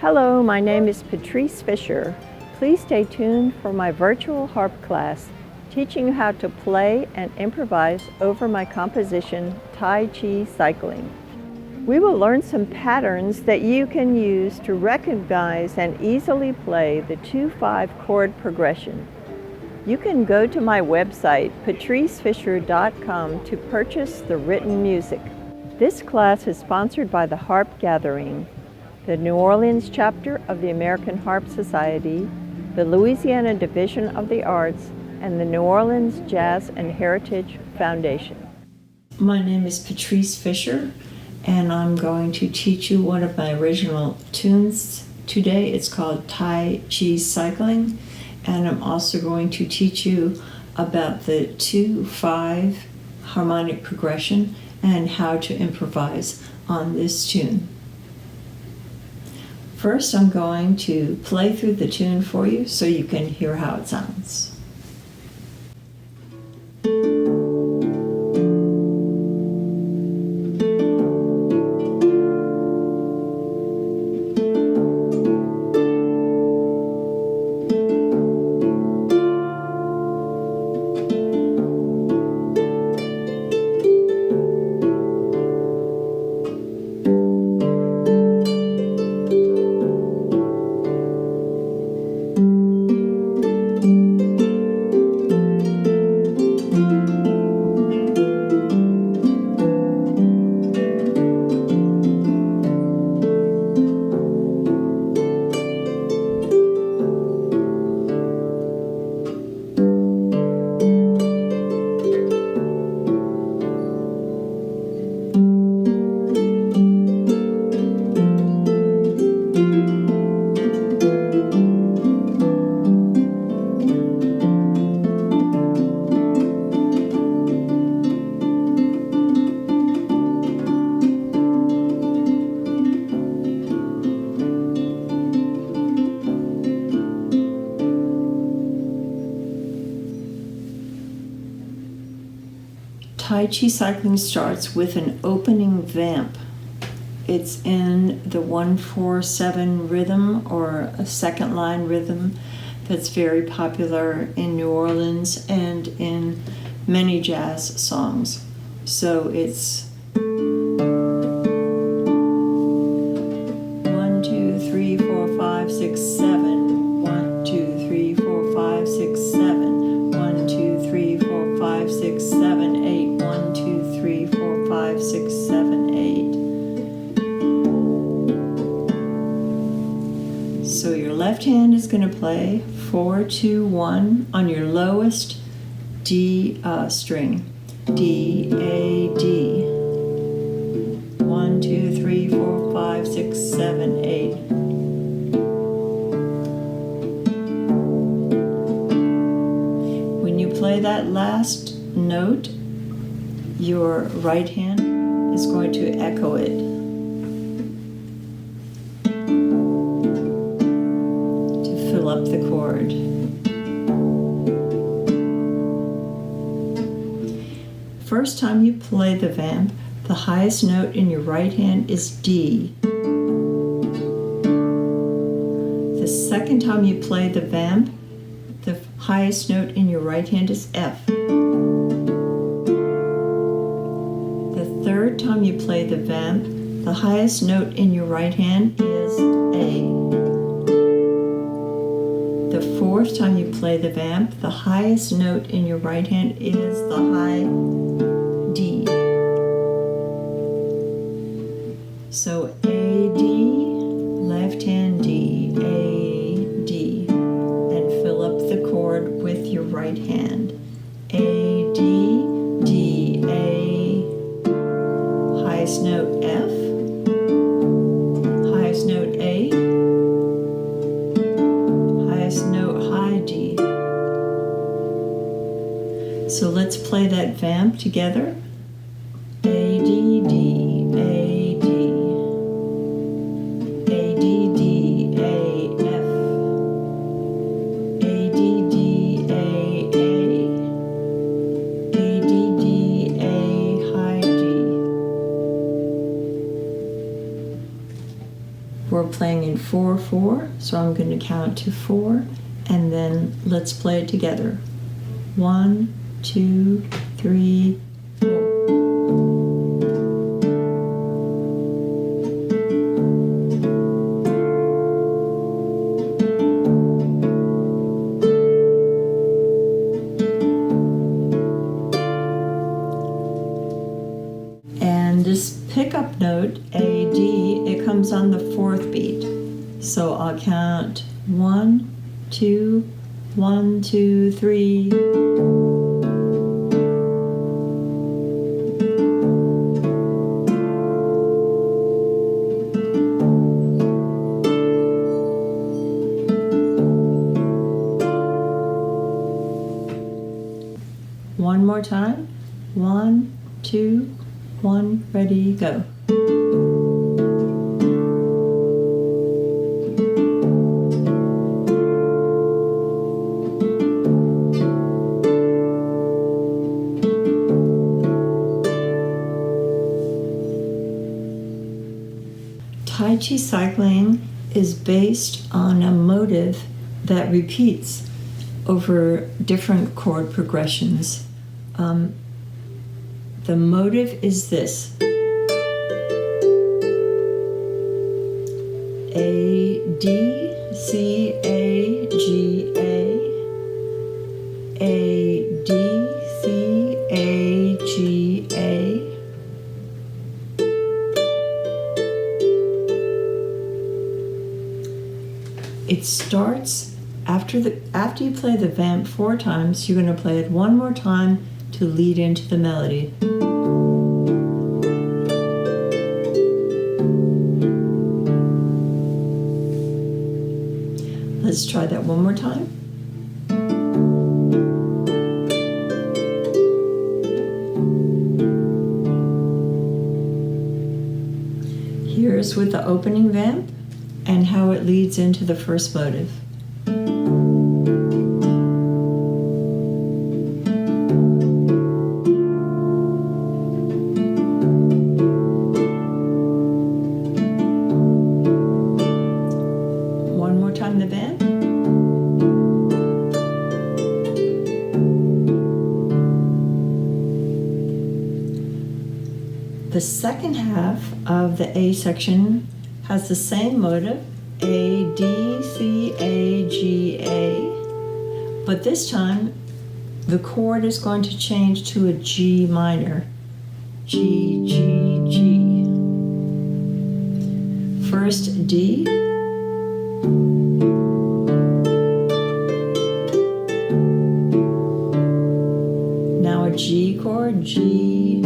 Hello, my name is Patrice Fisher. Please stay tuned for my virtual harp class, teaching you how to play and improvise over my composition, Tai Chi Cycling. We will learn some patterns that you can use to recognize and easily play the 2/5 chord progression. You can go to my website, patricefisher.com, to purchase the written music. This class is sponsored by the Harp Gathering, the New Orleans chapter of the American Harp Society, the Louisiana Division of the Arts, and the New Orleans Jazz and Heritage Foundation. My name is Patrice Fisher, and I'm going to teach you one of my original tunes today. It's called Tai Chi Cycling, and I'm also going to teach you about the 2/5 harmonic progression and how to improvise on this tune. First, I'm going to play through the tune for you so you can hear how it sounds. Tai Chi Cycling starts with an opening vamp. It's in the 1/4/7 rhythm, or a second line rhythm that's very popular in New Orleans and in many jazz songs. So it's 1, 2, 3, 4, 5, 6, 7. 1, 2, 3, 4, 5, 6, 7. 1, 2, 3, 4, 5, 6, 7, 8. 1, 2, 3, 4, 5, 6, 7, 8. So your left hand is going to play 4, 2, 1 on your lowest D string. D, A, D. 1, 2, 3, 4, 5, 6, 7, 8. When you play that last note, your right hand is going to echo it to fill up the chord. First time you play the vamp, the highest note in your right hand is D. The second time you play the vamp, the highest note in your right hand is F. Third time you play the vamp, the highest note in your right hand is A. The fourth time you play the vamp, the highest note in your right hand is the high D. So A, D, left hand D, A, D, and fill up the chord with your right hand. A, D, D, A, highest note F, highest note A, highest note high D. So let's play that vamp together. A, D, D, A, D, A, D, D, A, F, A, D, D, A, A, A, D, D, A, high D. We're we're playing in 4/4, so I'm going to count to 4, and then let's play it together. 1, 2, 3, 4. And this pickup note, A, D, it comes on the 4th beat. So I'll count 1, 2, 1, 2, 3. One more time. 1, 2, 1, ready, go. Tai Chi Cycling is based on a motive that repeats over different chord progressions. The motive is this. A, D, C, A, G, A. A, D, C, A, G, A. It starts after you play the vamp 4 times, you're going to play it one more time to lead into the melody. Let's try that one more time. Here's with the opening vamp and how it leads into the first motive. One more time the vamp. The second half of the A section has the same motive, A, D, C, A, G, A, but this time the chord is going to change to a G minor. G, G, G. First D. Now a G chord, G.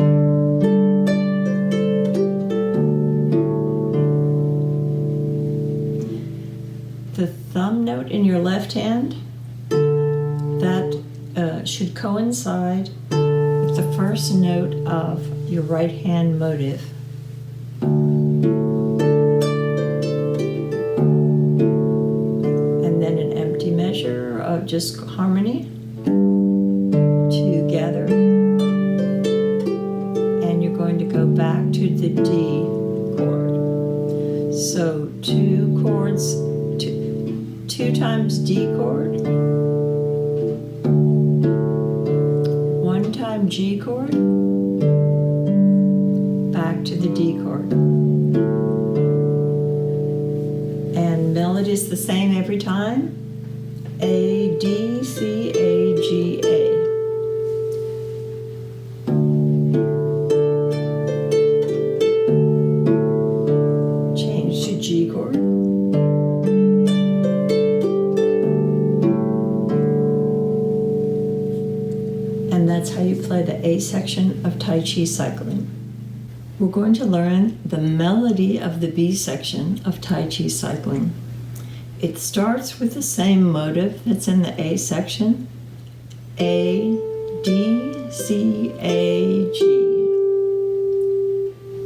The thumb note in your left hand, that should coincide with the first note of your right hand motive. And then an empty measure of just harmony together. And you're going to go back to the D chord. So 2 chords, 2 times D chord, 1 time G chord, back to the D chord. And melody is the same every time. A, D, C, A, G, A. Change to G chord. And that's how you play the A section of Tai Chi Cycling. We're going to learn the melody of the B section of Tai Chi Cycling. It starts with the same motive that's in the A section. A, D, C, A, G.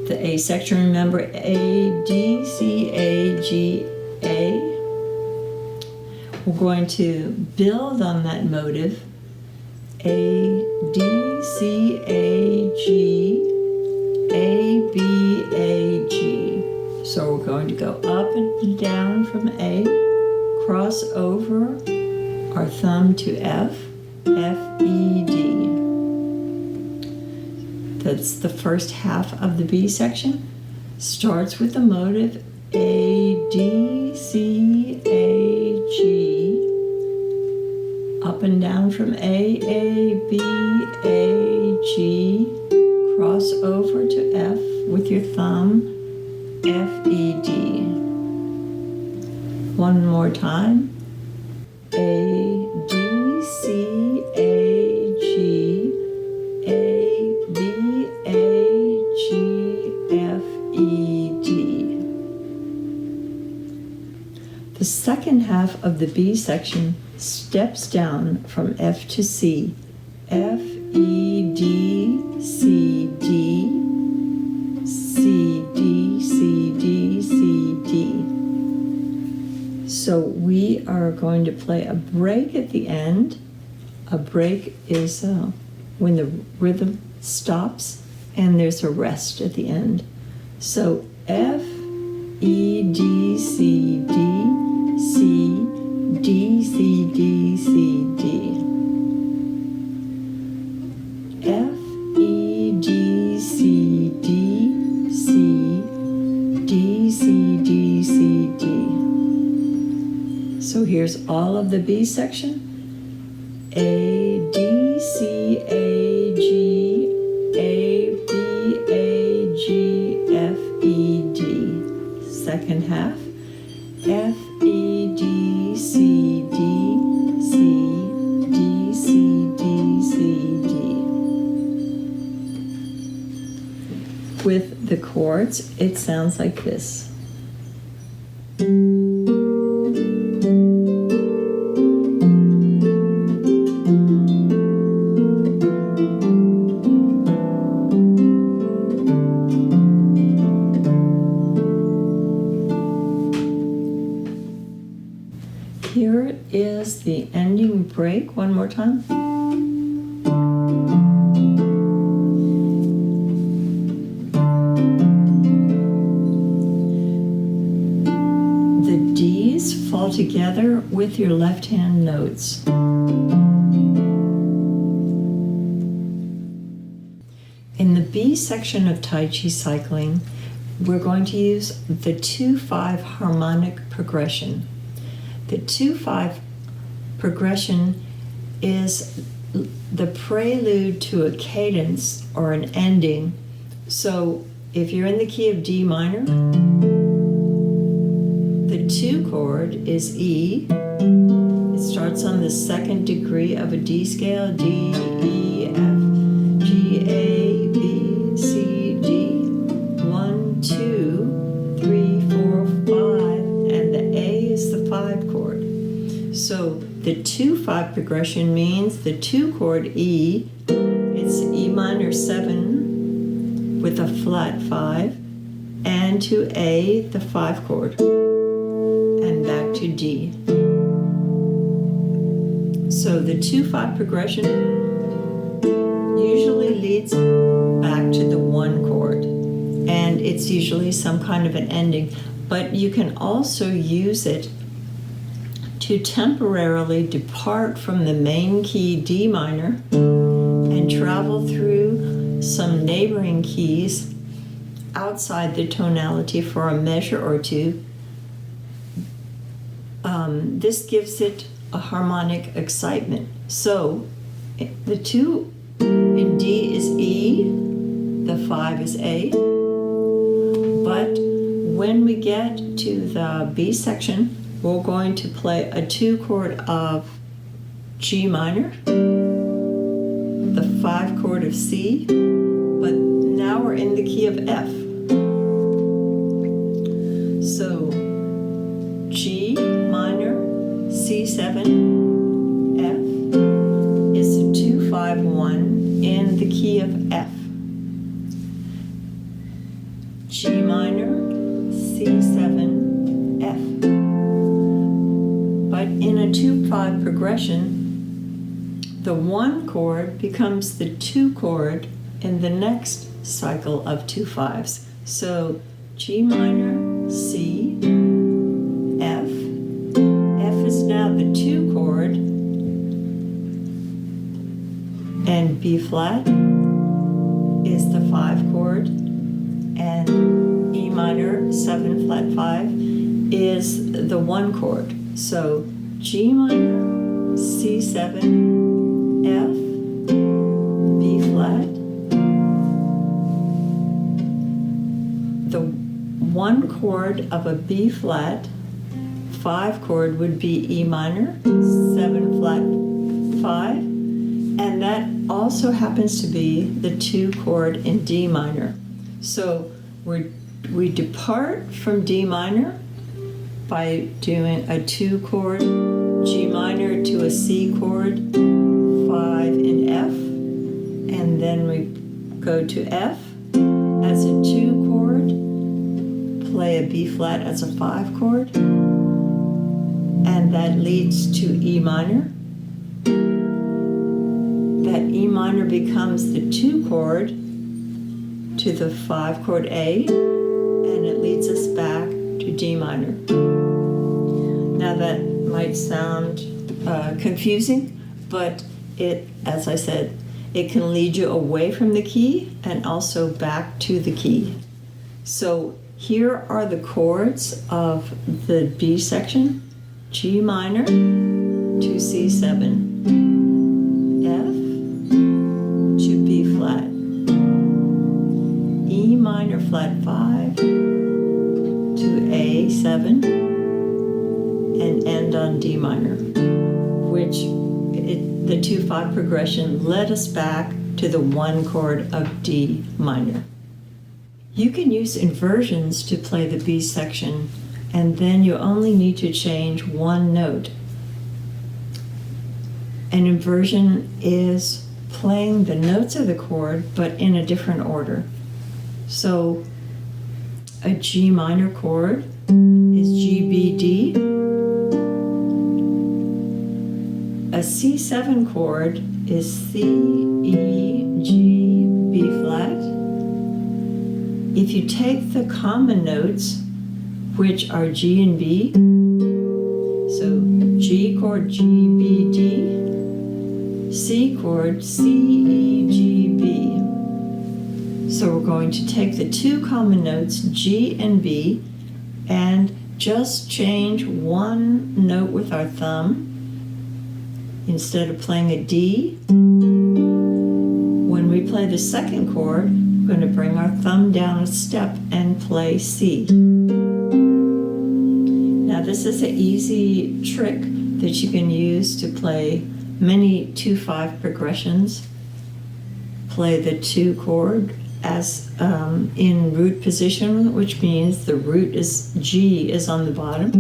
The A section, remember, A, D, C, A, G, A. We're going to build on that motive. A, D, C, A, G, A, B, A, G. So we're going to go up and down from A, cross over our thumb to F, F, E, D. That's the first half of the B section. Starts with the motive A, D, C, A, G. Up and down from A, B, A, G. Cross over to F with your thumb, F, E, D. One more time. A, D, C, A, G, A, B, A, G, F, E, D. The second half of the B section steps down from F to C. F, E, D, C, D, C, D, C, D, C, D. So we are going to play a break at the end. A break is when the rhythm stops and there's a rest at the end. So F, E, D, C, D, C, D, C, D, C, D. F, E, D, C, D, C, D, C, D, C, D. So here's all of the B section. A, D, C, A, G, A, B, A, G, F, E, D. Second half. F, E, D, C, D, C, D, C, D, C, D. With the chords, it sounds like this. Here is the ending break one more time. The D's fall together with your left hand notes. In the B section of Tai Chi Cycling, we're going to use the 2-5 harmonic progression. The 2-5 progression is the prelude to a cadence or an ending. So if you're in the key of D minor, the 2 chord is E. It starts on the 2nd degree of a D scale, D, E, F, G, A, B, C, D. 1, 2, 3, 4, 5, and the A is the 5 chord. So the 2-5 progression means the 2 chord E, it's E minor 7 with a flat 5, and to A, the 5 chord, and back to D. So the 2-5 progression usually leads back to the 1 chord, and it's usually some kind of an ending, but you can also use it to temporarily depart from the main key D minor and travel through some neighboring keys outside the tonality for a measure or two. This gives it a harmonic excitement. So the 2 in D is E, the 5 is A, but when we get to the B section, we're going to play a 2 chord of G minor, the 5 chord of C, but now we're in the key of F. So G minor, C7, F is a 2-5-1 in the key of F. G minor, C7, F. But in a 2-5 progression, the 1 chord becomes the 2 chord in the next cycle of 2-5s. So G minor, C, F. F is now the 2 chord, and B flat is the 5 chord, and E minor 7 flat 5 is the 1 chord. So G minor, C7, F, B flat. The 1 chord of a B flat 5 chord would be E minor, 7 flat 5, and that also happens to be the 2 chord in D minor. So we depart from D minor by doing a 2 chord G minor to a C chord, 5 in F, and then we go to F as a 2 chord, play a B flat as a 5 chord, and that leads to E minor. That E minor becomes the 2 chord to the 5 chord A, and it leads us back to D minor. Now that might sound confusing, but it, as I said, it can lead you away from the key and also back to the key. So here are the chords of the B section: G minor to C7, F to B flat, E minor flat 5 to A7, and end on D minor, which the 2-5 progression led us back to the 1 chord of D minor. You can use inversions to play the B section, and then you only need to change 1 note. An inversion is playing the notes of the chord but in a different order. So a G minor chord is G, B, D. A C7 chord is C, E, G, B flat. If you take the common notes, which are G and B, so G chord, G, B, D, C chord, C, E, G, B. So we're going to take the 2 common notes, G and B, and just change 1 note with our thumb. Instead of playing a D, when we play the 2nd chord, we're going to bring our thumb down a step and play C. Now this is an easy trick that you can use to play many 2-5 progressions. Play the 2 chord as in root position, which means the root is G is on the bottom,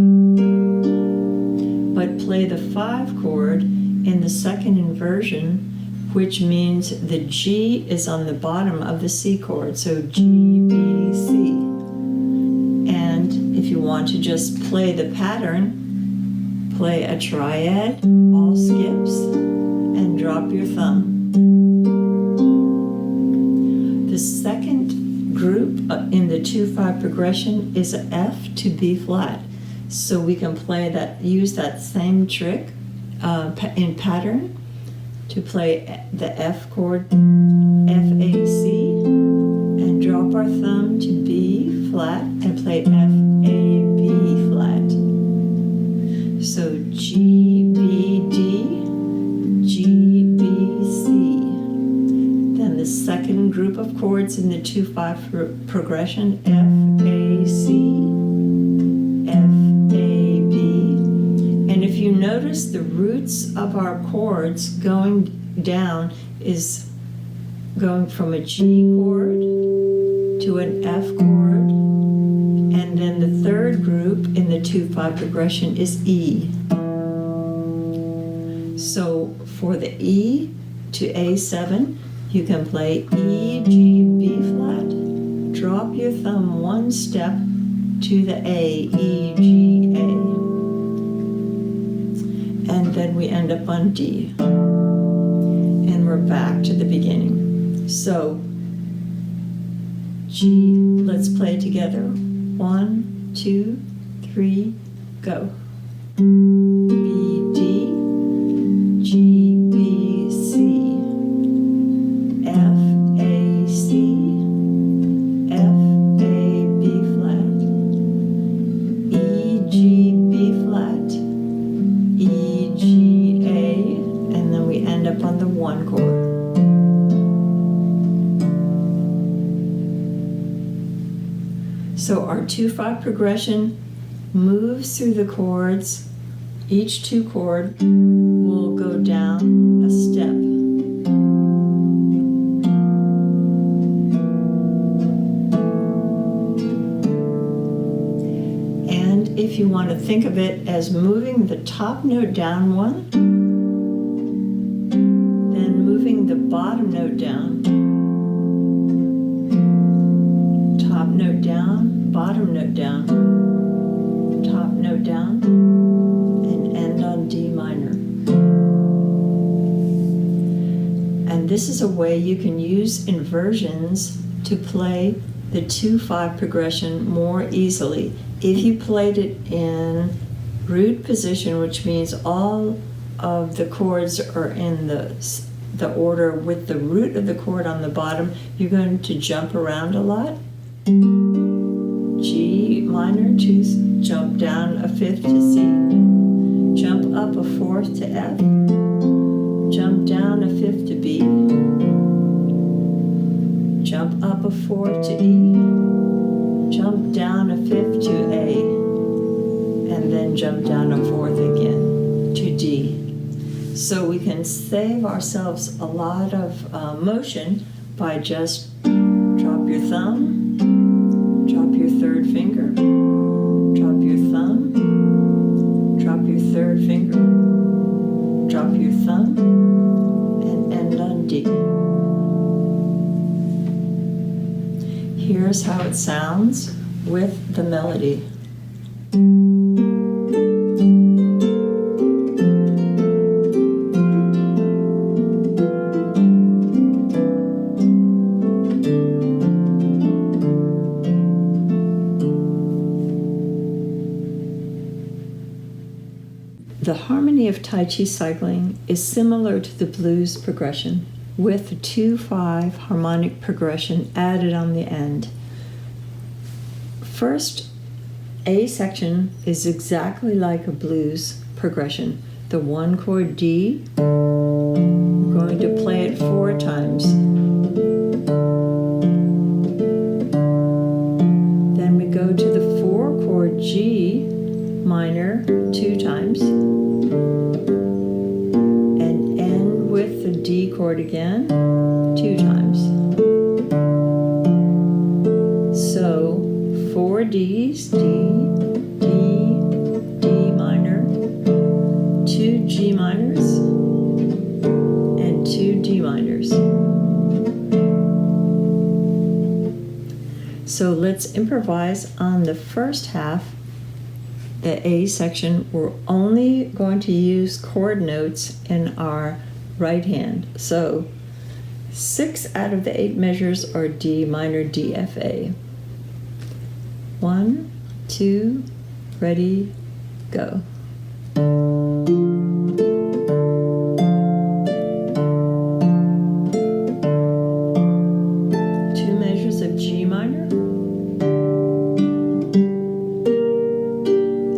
but play the 5 chord in the 2nd inversion, which means the G is on the bottom of the C chord, so G, B, C. And if you want to just play the pattern, play a triad, all skips, and drop your thumb. The 2nd group in the 2-5 progression is a F to B flat. So we can play that, use that same trick in pattern to play the F chord, F, A, C, and drop our thumb to B flat and play F, A, B flat. So G, B, D, G, B, C. Then the 2nd group of chords in the 2-5 progression, F, A, C, and if you notice, the roots of our chords going down is going from a G chord to an F chord, and then the 3rd group in the 2-5 progression is E. So for the E to A7, you can play E, G, B flat, drop your thumb 1 step to the A, E, G, A. And then we end up on D. And we're back to the beginning. So G, let's play together. 1, 2, 3, go. B, D, G, B, C, F, A, C, F, A, B flat, E, G, B flat, E, G, A, and then we end up on the 1 chord. So our 2/5 progression moves through the chords. Each 2 chord will go down a step. And if you want to think of it as moving the top note down 1, then moving the bottom note down, top note down, bottom note down, top note down, and end on D minor. And this is a way you can use inversions to play the 2/5 progression more easily. If you played it in root position, which means all of the chords are in the order with the root of the chord on the bottom, you're going to jump around a lot. G minor to jump down a 5th to C, jump up a 4th to F, jump down a 5th to B, jump up a 4th to E, jump down a 5th to A, and then jump down a 4th again to D. So we can save ourselves a lot of motion by just drop your thumb, drop your 3rd finger, drop your thumb, drop your 3rd finger, drop your thumb, and end on D. Here's how it sounds with the melody. The harmony of Tai Chi cycling is similar to the blues progression, with the 2/5 harmonic progression added on the end. First, A section is exactly like a blues progression. The 1 chord D, we're going to play it 4 times. Then we go to the 4 chord G minor 2 times. And end with the D chord again 2 times. So 4 Ds, D, D, D minor, 2 G minors, and 2 D minors. So let's improvise on the first half, the A section. We're only going to use chord notes in our right hand. So 6 out of the 8 measures are D minor, D, F, A. 1, 2, ready, go. 2 measures of G minor,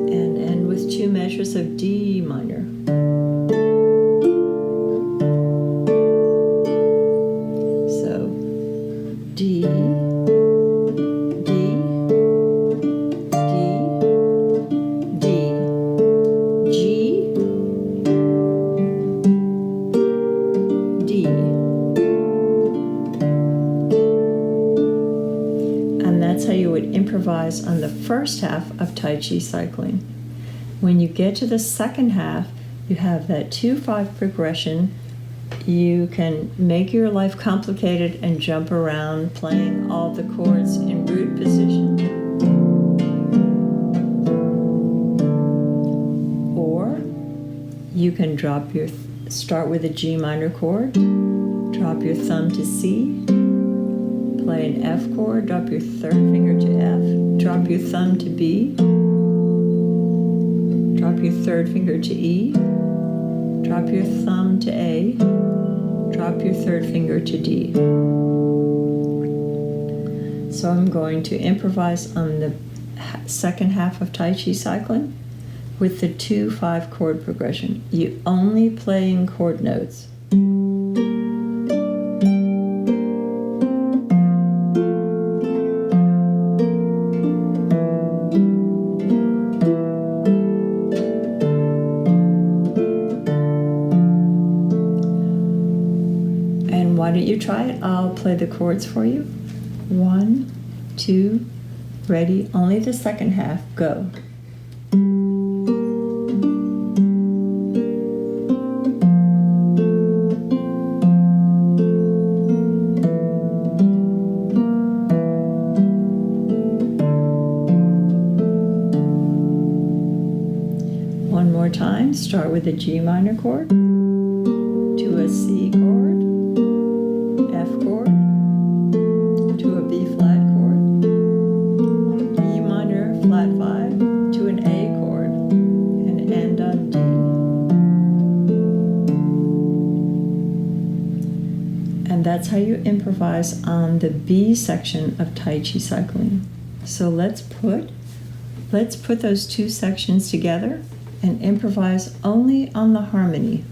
and end with 2 measures of D minor. So D, improvise on the first half of Tai Chi cycling. When you get to the second half, you have that 2/5 progression. You can make your life complicated and jump around playing all the chords in root position. Or you can start with a G minor chord, drop your thumb to C, play play an F chord, drop your third finger to F, drop your thumb to B, drop your third finger to E, drop your thumb to A, drop your third finger to D. So I'm going to improvise on the second half of Tai Chi Cycling with the 2/5 chord progression. You only play in chord notes. And why don't you try it? I'll play the chords for you. 1, 2, ready, only the second half, go. One more time, start with a G minor chord, to a C chord, F chord, to a B flat chord, E minor flat 5, to an A chord, and end on D. And that's how you improvise on the B section of Tai Chi Cycling. So let's put those two sections together and improvise only on the harmony.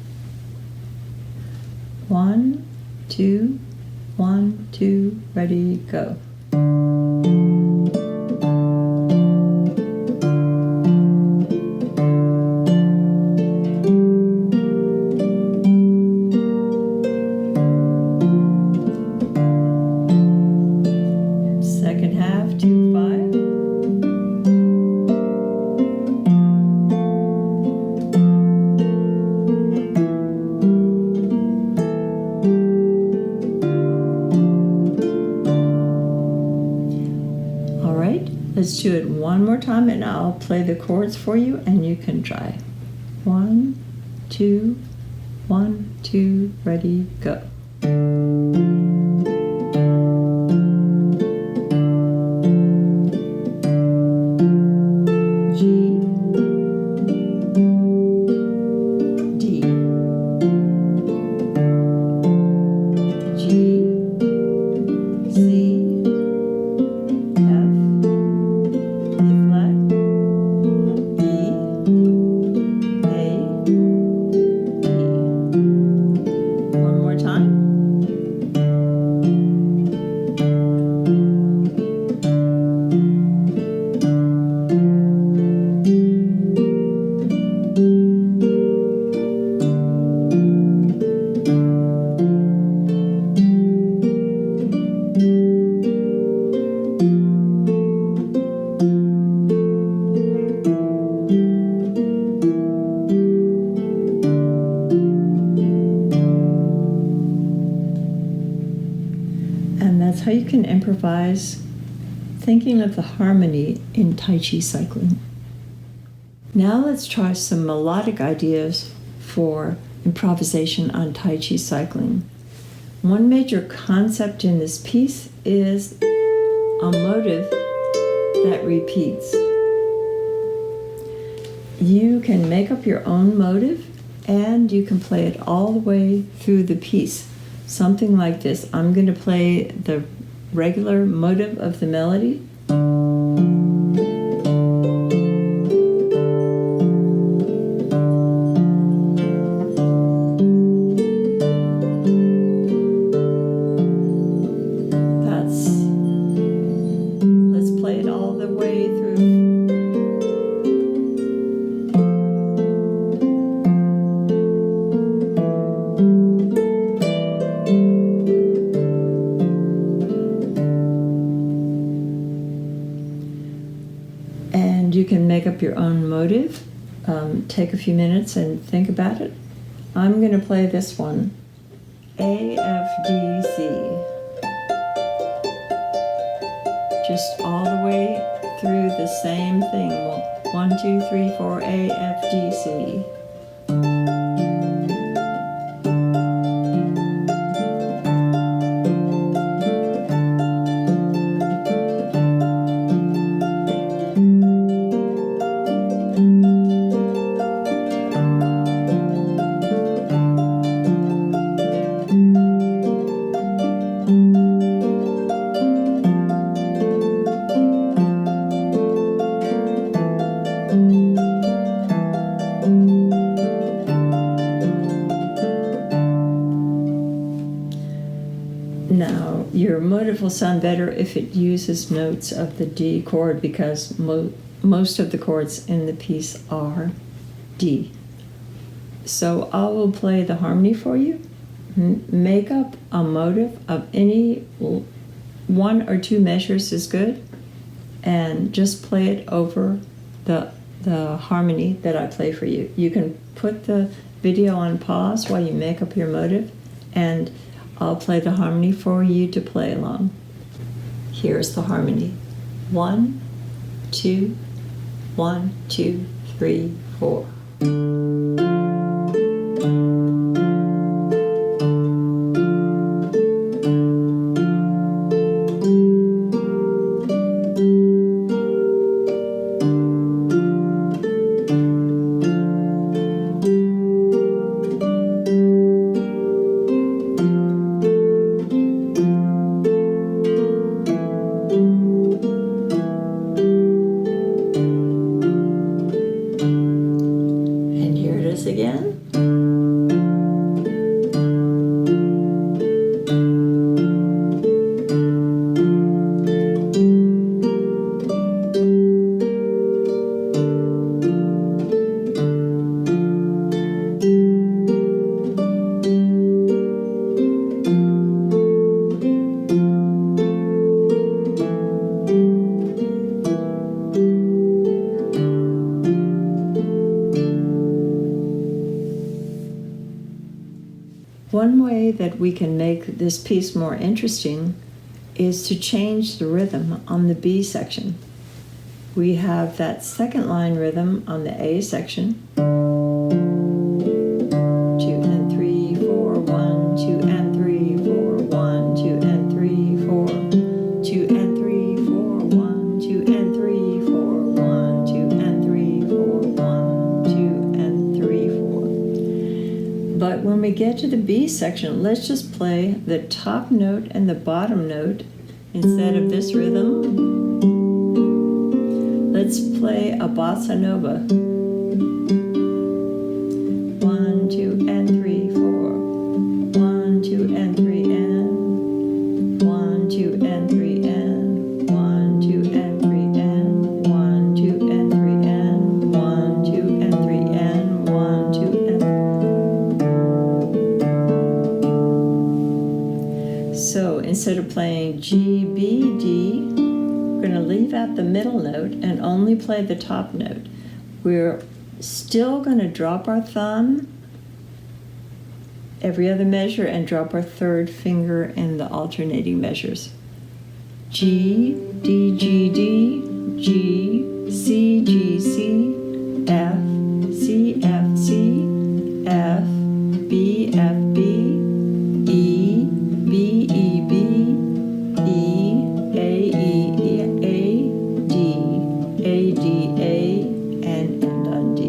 1, 2, 1, 2, ready, go. Second half, 2/5. All right, let's do it one more time and I'll play the chords for you and you can try. 1, 2, 1, 2, ready, go. How you can improvise thinking of the harmony in Tai Chi Cycling. Now let's try some melodic ideas for improvisation on Tai Chi Cycling. One major concept in this piece is a motive that repeats. You can make up your own motive and you can play it all the way through the piece. Something like this. I'm going to play the regular motive of the melody. Let's play it all the way through. You can make up your own motive. Take a few minutes and think about it. I'm going to play this one. A, F, D, C. Just all the way through the same thing. 1, 2, 3, 4, A, F, D, C. Your motive will sound better if it uses notes of the D chord, because most of the chords in the piece are D. So I will play the harmony for you. Make up a motive of any 1 or 2 measures is good, and just play it over the harmony that I play for you. You can put the video on pause while you make up your motive, and I'll play the harmony for you to play along. Here's the harmony. 1, 2, 1, 2, 3, 4. Again. One way that we can make this piece more interesting is to change the rhythm on the B section. We have that second line rhythm on the A section. 2 and 3, 4, 1, 2 and 3, 4, 1, 2 and 3, 4, 2 and 3, 4, 1, 2 and 3, 4, 1, 2 and 3, 4, 1, 2 and 3, 4. But when we get to the B section, let's just play the top note and the bottom note instead of this rhythm. Let's play a bossa nova. 1, 2 and 3, 4. 1, 2 and 3 and 1, 2 and 3 and 1, 2 and 3 and 1, 2 and 3 and 1, 2 and 3 and 1, 2 and. So instead of playing G, B, D, we're going to leave out the middle note and only play the top note. We're still going to drop our thumb every other measure and drop our third finger in the alternating measures. G, D, G, D, G, C, G, C, F, C, F, C, F, B, F, B, E, B, E, B, E, A, E, A, D, A, D, A, and end on D.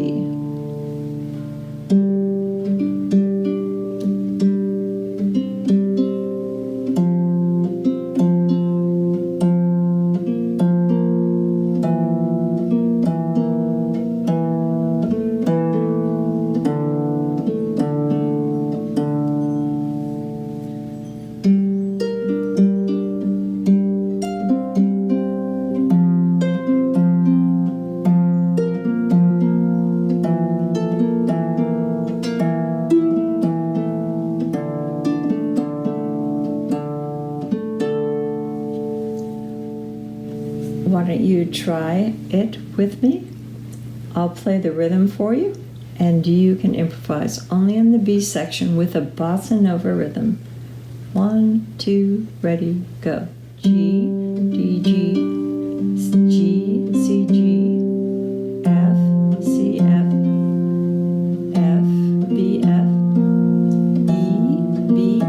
Why don't you try it with me? I'll play the rhythm for you, and you can improvise only in the B section with a bossa nova rhythm. 1, 2, ready, go. G, D, G, G, C, G, F, C, F, F, B, F, E, B,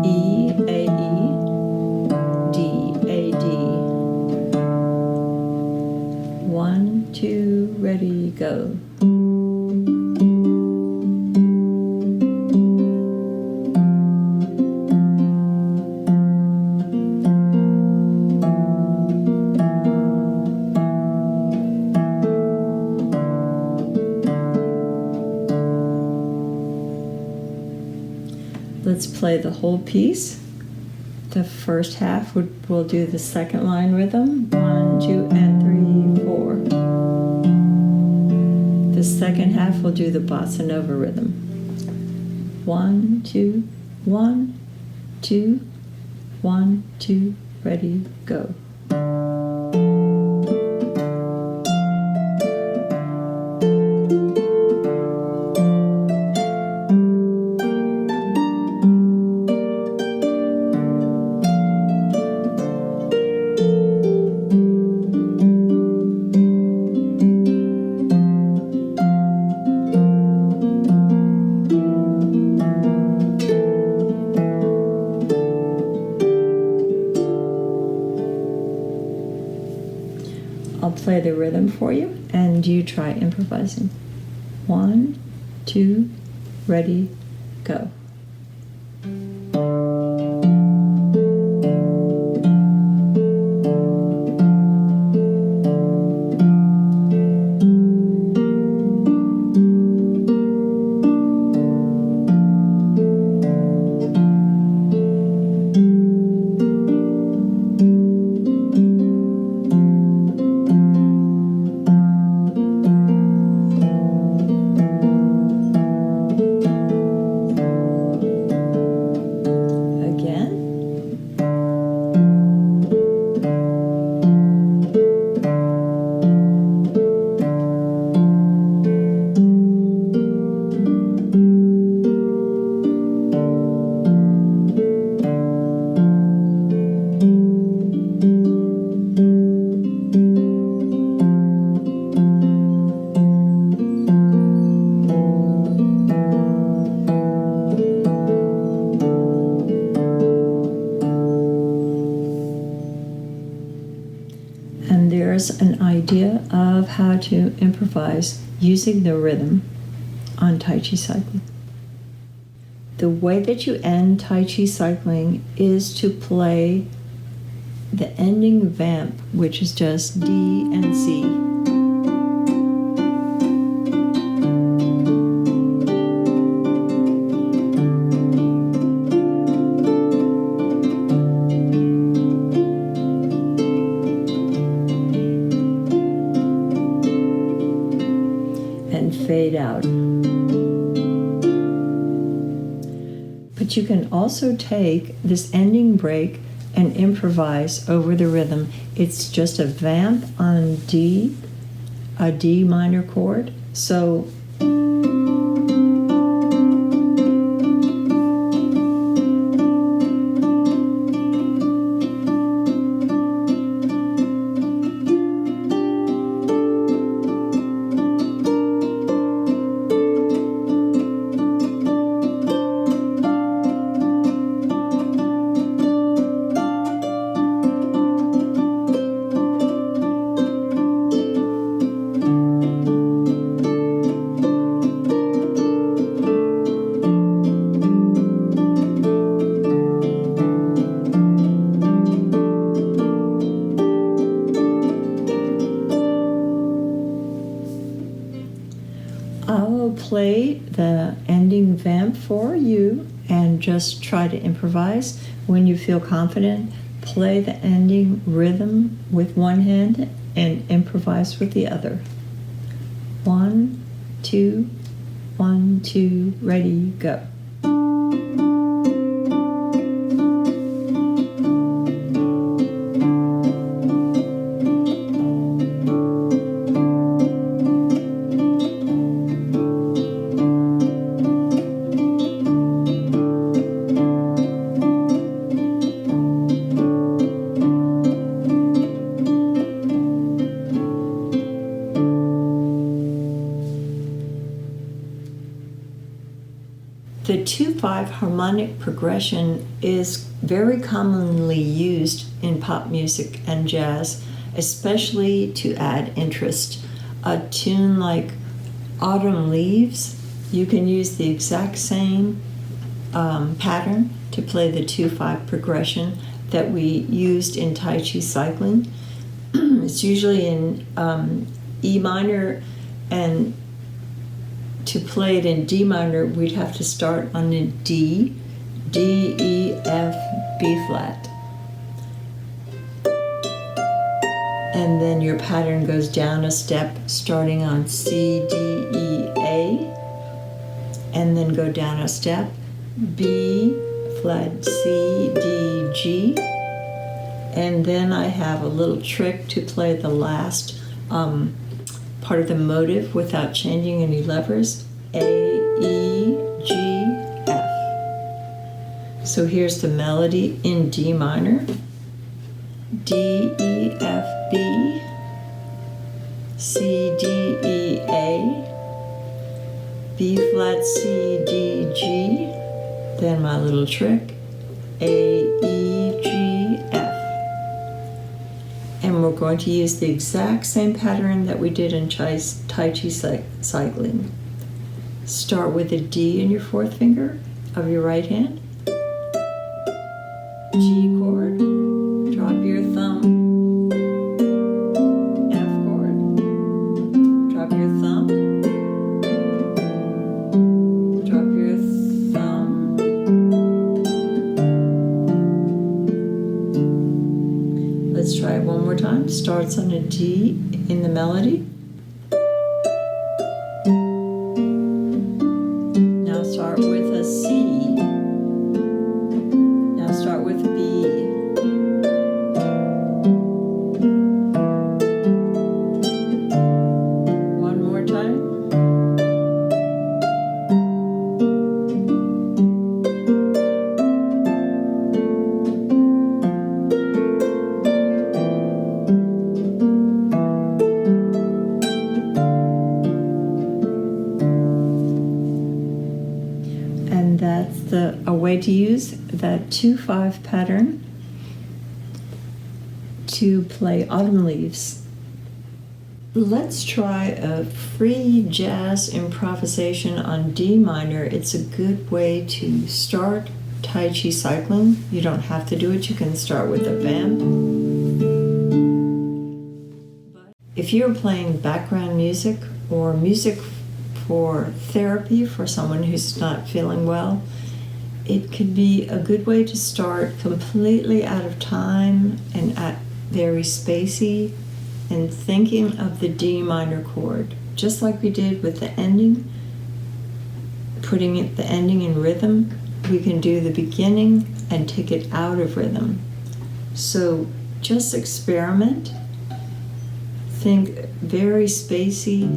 E, A, E, D, A, D. 1, 2, ready, go. Let's play the whole piece. The first half we'll do the second line rhythm, 1, 2, and 3, 4. The second half we'll do the bossa nova rhythm. 1, 2, 1, 2, 1, 2, ready, go. I'll play the rhythm for you, and you try improvising. 1, 2, ready, go. An idea of how to improvise using the rhythm on Tai Chi Cycling. The way that you end Tai Chi Cycling is to play the ending vamp, which is just D and C. Fade out. But you can also take this ending break and improvise over the rhythm. It's just a vamp on D, a D minor chord. So I will play the ending vamp for you and just try to improvise. When you feel confident, play the ending rhythm with one hand and improvise with the other. 1, 2, 1, 2, ready, go. The 2/5 harmonic progression is very commonly used in pop music and jazz, especially to add interest. A tune like Autumn Leaves, you can use the exact same pattern to play the 2/5 progression that we used in Tai Chi Cycling. It's usually in E minor, and to play it in D minor, we'd have to start on a D D, E, F, B flat. And then your pattern goes down a step starting on C, D, E, A, and then go down a step, B flat, C, D, G, and then I have a little trick to play the last part of the motive without changing any levers, A, E, G, F. So here's the melody in D minor, D, E, F, B, C, D, E, A, B flat, C, D, G, then my little trick, A, E, G, F. And we're going to use the exact same pattern that we did in Tai Chi Cycling. Start with a D in your fourth finger of your right hand, G chord, drop your thumb, F chord, drop your thumb, drop your thumb, let's try it one more time. Starts on a D in the melody. Now start with a C. Now start with B. One more time. And that's a way to use that 2-5 pattern to play Autumn Leaves. Let's try a free jazz improvisation on D minor. It's a good way to start Tai Chi Cycling. You don't have to do it. You can start with a vamp. If you're playing background music or music for therapy for someone who's not feeling well, it could be a good way to start completely out of time and very spacey and thinking of the D minor chord, just like we did with the ending, putting the ending in rhythm. We can do the beginning and take it out of rhythm. So just experiment. Think very spacey.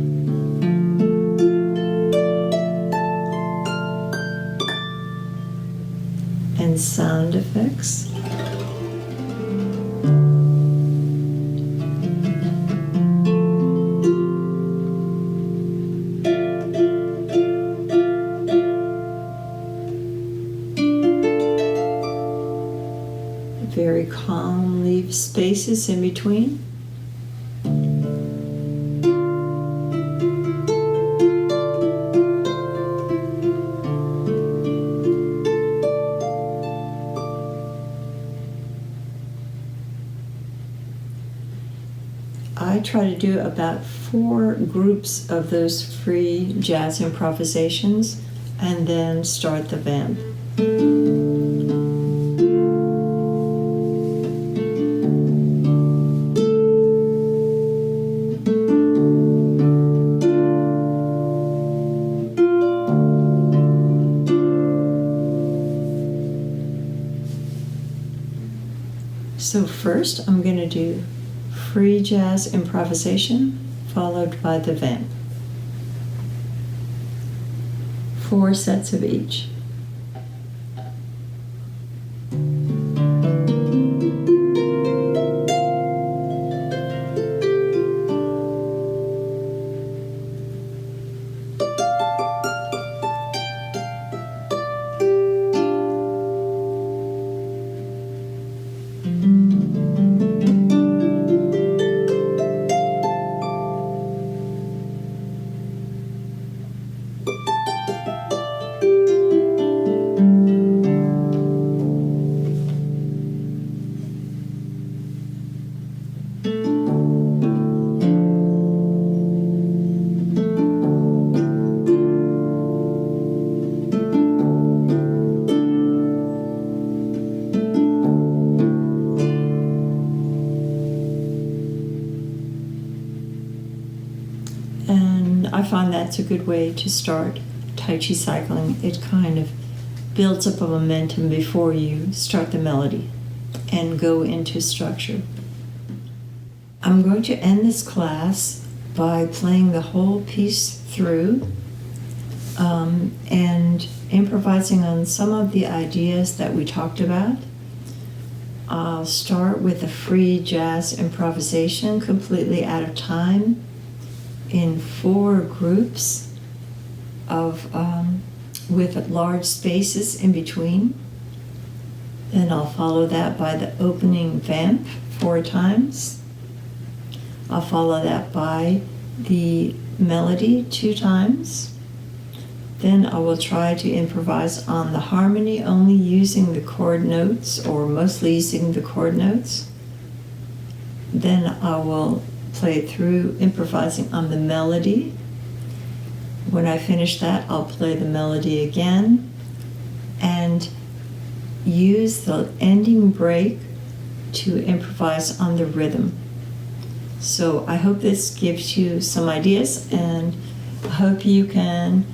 And sound effects. Very calm, leave spaces in between. I try to do about 4 groups of those free jazz improvisations and then start the vamp. So first I'm going to do free jazz improvisation followed by the vamp. 4 sets of each. And I find that's a good way to start Tai Chi cycling. It kind of builds up a momentum before you start the melody and go into structure. I'm going to end this class by playing the whole piece through and improvising on some of the ideas that we talked about. I'll start with a free jazz improvisation completely out of time in 4 groups of with large spaces in between. Then I'll follow that by the opening vamp 4 times. I'll follow that by the melody 2 times. Then I will try to improvise on the harmony only using the chord notes, or mostly using the chord notes. Then I will play through improvising on the melody. When I finish that, I'll play the melody again and use the ending break to improvise on the rhythm. So I hope this gives you some ideas, and I hope you can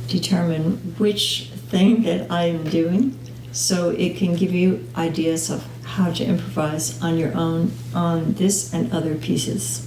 determine which thing that I'm doing, so it can give you ideas of how to improvise on your own on this and other pieces.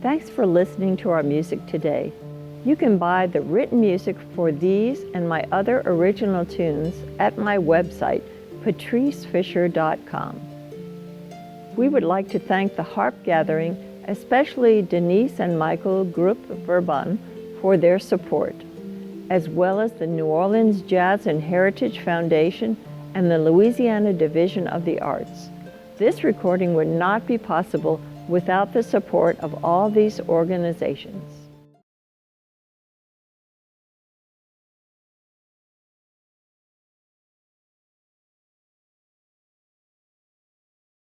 Thanks for listening to our music today. You can buy the written music for these and my other original tunes at my website, patricefisher.com. We would like to thank the Harp Gathering, especially Denise and Michael Group Verbon, for their support, as well as the New Orleans Jazz and Heritage Foundation and the Louisiana Division of the Arts. This recording would not be possible without the support of all these organizations.